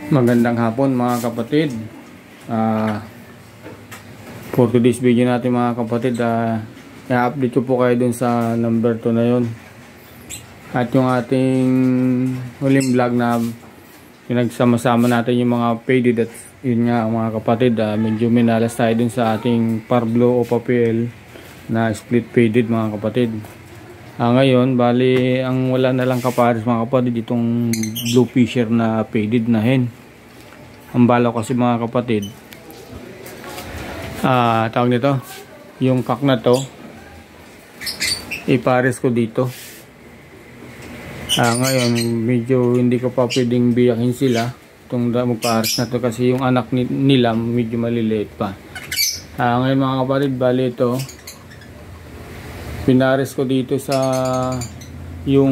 Magandang hapon mga kapatid. For today's video natin mga kapatid, i-update ko po kayo dun sa number 2 na yun. At yung ating huling vlog na pinagsama-sama natin yung mga faded, at yun nga mga kapatid, medyo minalas tayo dun sa ating Parblo o papel na split faded mga kapatid. Ngayon, bali, ang wala na lang kapares mga kapatid, itong blue fisher na faded na hen. Ang bala kasi mga kapatid, tawag nito, yung kak na to, ipares ko dito. Ngayon, medyo hindi ko pa pwedeng biyakin sila, itong magpares na to kasi yung anak nila medyo maliliit pa. Ngayon mga kapatid, bali ito, pinares ko dito sa yung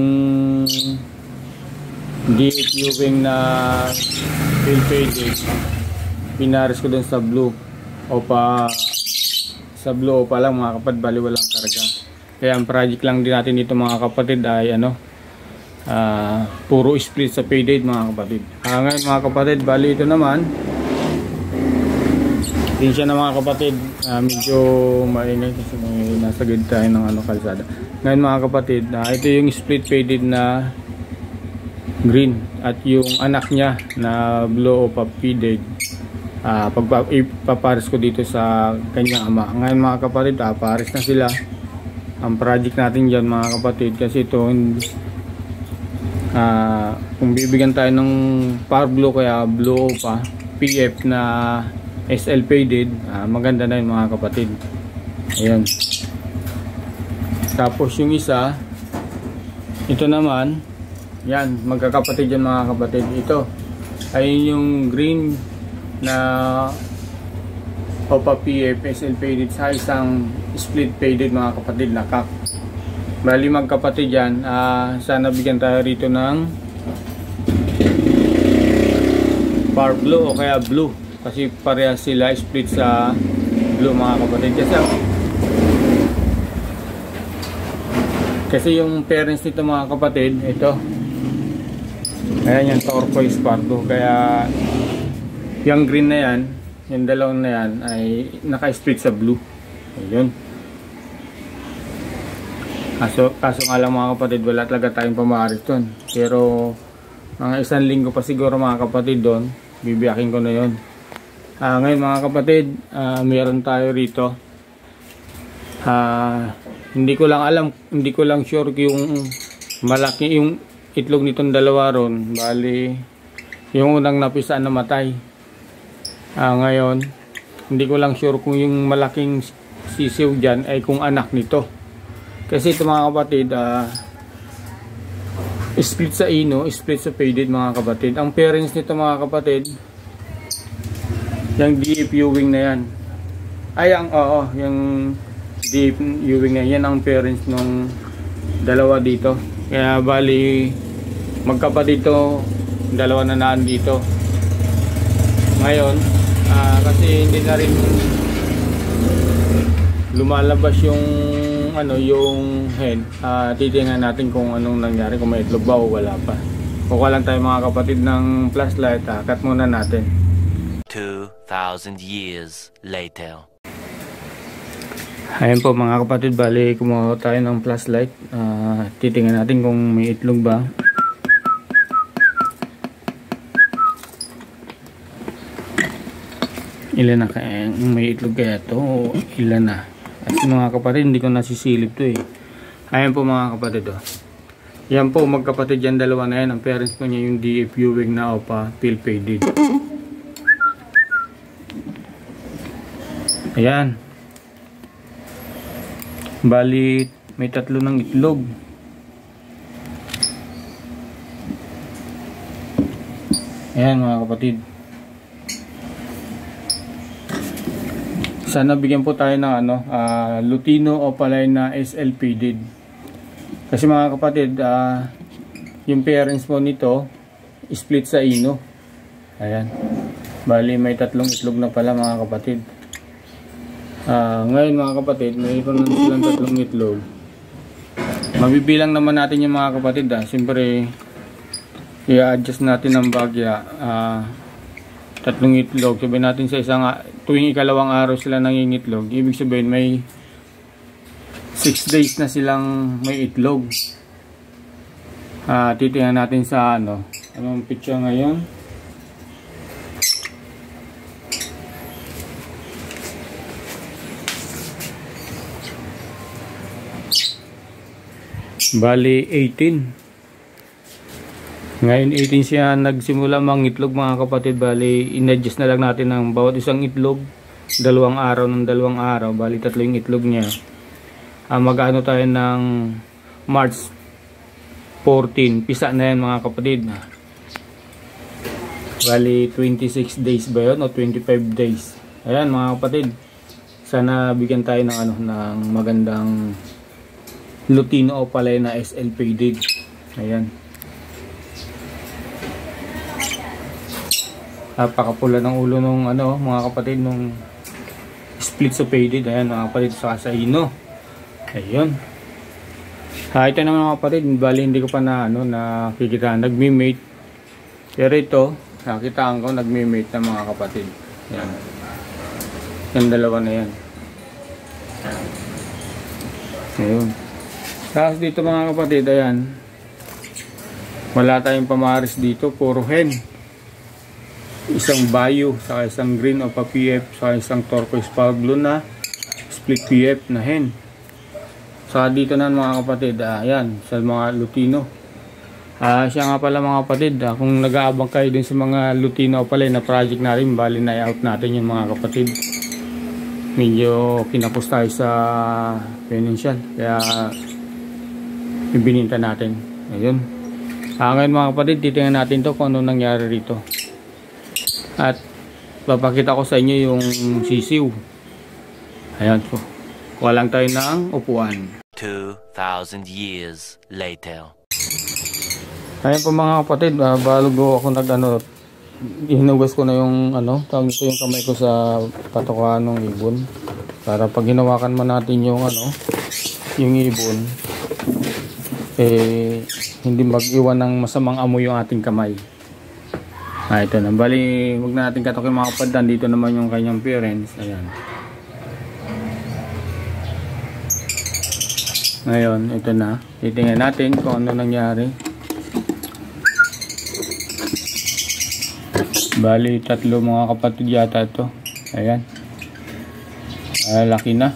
DFU wing na faded. Pinares ko dun sa blue o pa lang mga kapatid, bali walang karga. Kaya ang project lang din natin dito mga kapatid ay puro split sa faded mga kapatid. Ngayon mga kapatid, bali ito naman, siya na mga kapatid, medyo maingay kasi nasa grid tayo ng kalsada. Ngayon mga kapatid, ito yung split faded na green at yung anak niya na blue o faded, ipapares ko dito sa kanyang ama. Ngayon mga kapatid, pares na sila. Ang project natin dyan mga kapatid, kasi ito kung bibigyan tayo ng Parblo kaya blue pa PF na SL faded, maganda na yun mga kapatid. Ayan. Tapos yung isa, ito naman, yan, magkakapatid yan mga kapatid. Ito ay yung green na Opa PF SL faded sa isang split faded mga kapatid na kak. Bali magkapatid yan. Sana bigyan tayo rito ng Parblo o kaya blue, kasi parehas sila split sa blue mga kapatid. Kasi yung parents nito mga kapatid, ito, ayan, yung turquoise Parblo. Kaya yung green na yan, yung dalawang na yan ay naka-split sa blue. Ayun. Kaso nga lang mga kapatid, wala talaga tayong pamaris doon. Pero mga isang linggo pa siguro mga kapatid doon, bibiyakin ko na yon. Ngayon mga kapatid, meron tayo rito. Hindi ko lang sure yung malaki yung itlog nitong dalawa ron. Bali, yung unang napisaan namatay. Ngayon, hindi ko lang sure kung yung malaking sisiw dyan ay kung anak nito. Kasi ito mga kapatid, split sa ino, split sa faded mga kapatid. Ang parents nito mga kapatid, yung DFU wing na yan. Yung DFU wing na yan ang parents nung dalawa dito. Kaya bali magkapatid ito, dalawa na naan dito. Ngayon, kasi hindi na rin lumalabas yung yung hen. Titingnan natin kung anong nangyari, kung may itlog ba o wala pa. Kukuha lang tayo mga kapatid ng flashlight. Cut muna natin. 2,000 years later. Ayan po mga kapatid, bali kumuha tayo ng flashlight. Titingnan natin kung may itlog ba. Ilan na kaya may itlog kaya to, o ilan na? At mga kapatid, hindi ko nasisilip to eh. Ayan po mga kapatid, yan po magkapatid yan, dalawa na yan. Ang parents ko niya yung DFU wing na Opa faded. Ayan. Bali may 3 ng itlog. Ayan mga kapatid. Sana bigyan po tayo ng Lutino o palay na SL faded. Kasi mga kapatid, yung parents po nito split sa ino. Ayan. Bali may 3 itlog na pala mga kapatid. Ngayon mga kapatid, mayroon na silang 3 itlog. Mabibilang naman natin yung mga kapatid. Siyempre i-adjust natin ng bagya. 3 itlog. Sabihin natin sa isang tuwing ikalawang araw sila nangingitlog. Ibig sabihin may 6 days na silang may itlog. Titingnan natin sa anong picture ngayon. Bali 18. Ngayon 18 siya nagsimula mangitlog mga kapatid. Bali in-adjust na lang natin ng bawat isang itlog 2 araw ng 2 araw. Bali 3 yung itlog niya. Mag-ano tayo ng March 14. Pisa na yan mga kapatid. Bali 26 days ba yun o 25 days. Ayan mga kapatid. Sana bigyan tayo ng ng magandang Lutino Opalay na SL faded. Ayan. Napakapula ng ulo nung mga kapatid nung split sa faded. Ayan mga kapatid, sa ino. Ayun. Ito naman mga kapatid, bali hindi ko pa nakikita nagmi-mate. Pero ito, nakitaan ko nagmi-mate na mga kapatid. Ayan. Yung dalawa na yan. Ayun. Tapos dito mga kapatid, ayan, wala tayong pamaris dito, puro hen. Isang bayo, saka isang green o pa PF, saka isang turquoise pablo na split PF na hen. Saka dito na mga kapatid, ayan, sa mga Lutino. Siya nga pala mga kapatid, kung nag-aabang kayo din sa mga Lutino pala na project natin, bali na i-out natin yung mga kapatid. Medyo kinapos tayo sa financial, kaya ibininta natin. Ayun. Ngayon mga kapatid, titingnan natin to kung ano nangyari rito. At papakita ko sa inyo yung sisiw. Ayan po. Kuha lang tayo ng upuan. 2,000 years later. Ayan po mga kapatid, bago ako hinugas ko na yung tawag nito yung kamay ko sa patokaan ng ibon. Para pag hinawakan mo natin yung yung ibon, hindi mag-iwan ng masamang amoy yung ating kamay. Ito na. Bali, huwag na natin katokin mga kapatid. Dito naman yung kanyang parents. Ayan. Ngayon, ito na. Titingnan natin kung ano nangyari. Bali, 3 mga kapatid yata ito. Ayan. Laki na.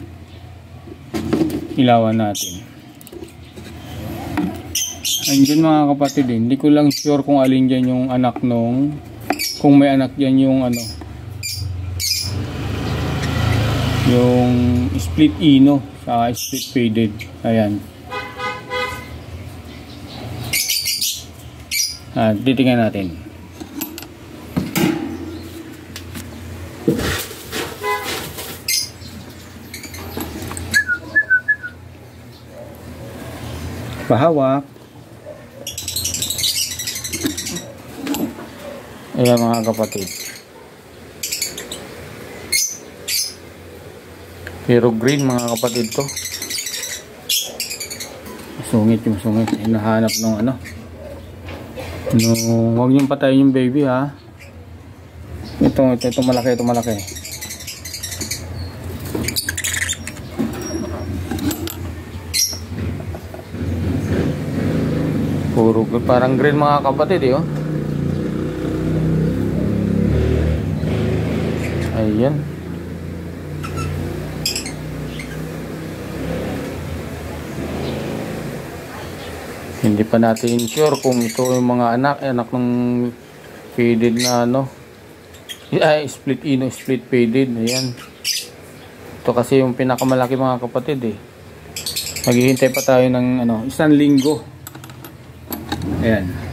Ilawan natin. Ayun mga kapatid, hindi ko lang sure kung alin dyan yung anak kung may anak dyan yung yung split ino sa split faded. Ayan. Titingnan natin. Pahawak. Ayan mga kapatid. Pero green mga kapatid to. Masungit yung sungit. Hinahanap ng huwag niyong patayin yung baby ha. Ito malaki, ito malaki. Puro parang green mga kapatid oh. Ayan. Hindi pa natin sure kung ito yung mga anak ng faded na split ino, split faded. Ayan. Ito kasi yung pinakamalaki mga kapatid eh. Maghihintay pa tayo ng 1 linggo. Ayan.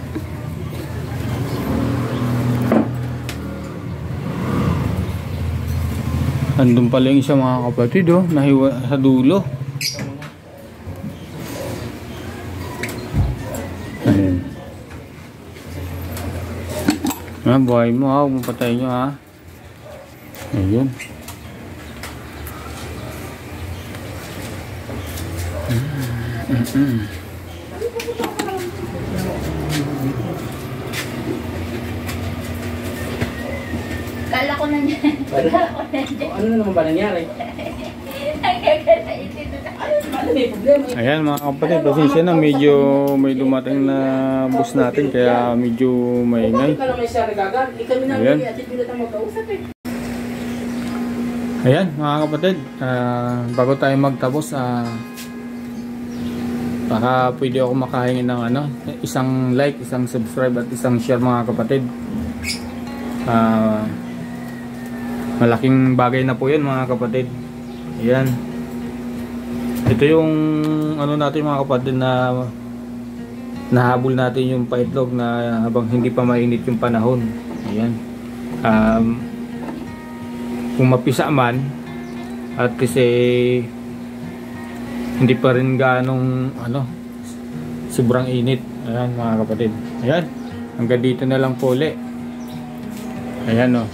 Andun pala yung isa mga kapatid nahiwa sa dulo. Ayan. Buhay mo ha, huwag mo patayin nyo ha. Ayan. Kala ko na niya. Ano na naman ba nangyari? Ano may problema? Ayan mga kapatid, pasensya na, medyo may dumating na bus natin kaya medyo maingay. Bakit ka naman siya nagagal? Kami namin Ayan. at hindi natin magkausap eh. Ayan mga kapatid, bago tayo magtapos, baka pwede ako makahingi ng isang like, isang subscribe at isang share mga kapatid. Malaking bagay na po yan mga kapatid. Ayan. Ito yung natin mga kapatid na nahabol natin yung paitlog na habang hindi pa mainit yung panahon. Ayan. Kung mapisa man at kasi hindi pa rin ganong sobrang init. Ayan mga kapatid. Ayan. Hanggang dito na lang po ulit. Ayan o.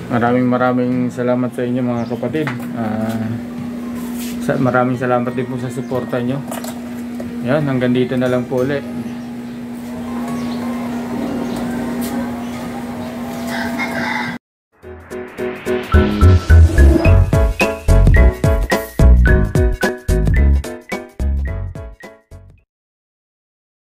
Maraming salamat sa inyo mga kapatid. Maraming salamat din po sa suporta nyo. Ayan, hanggang dito na lang po ulit.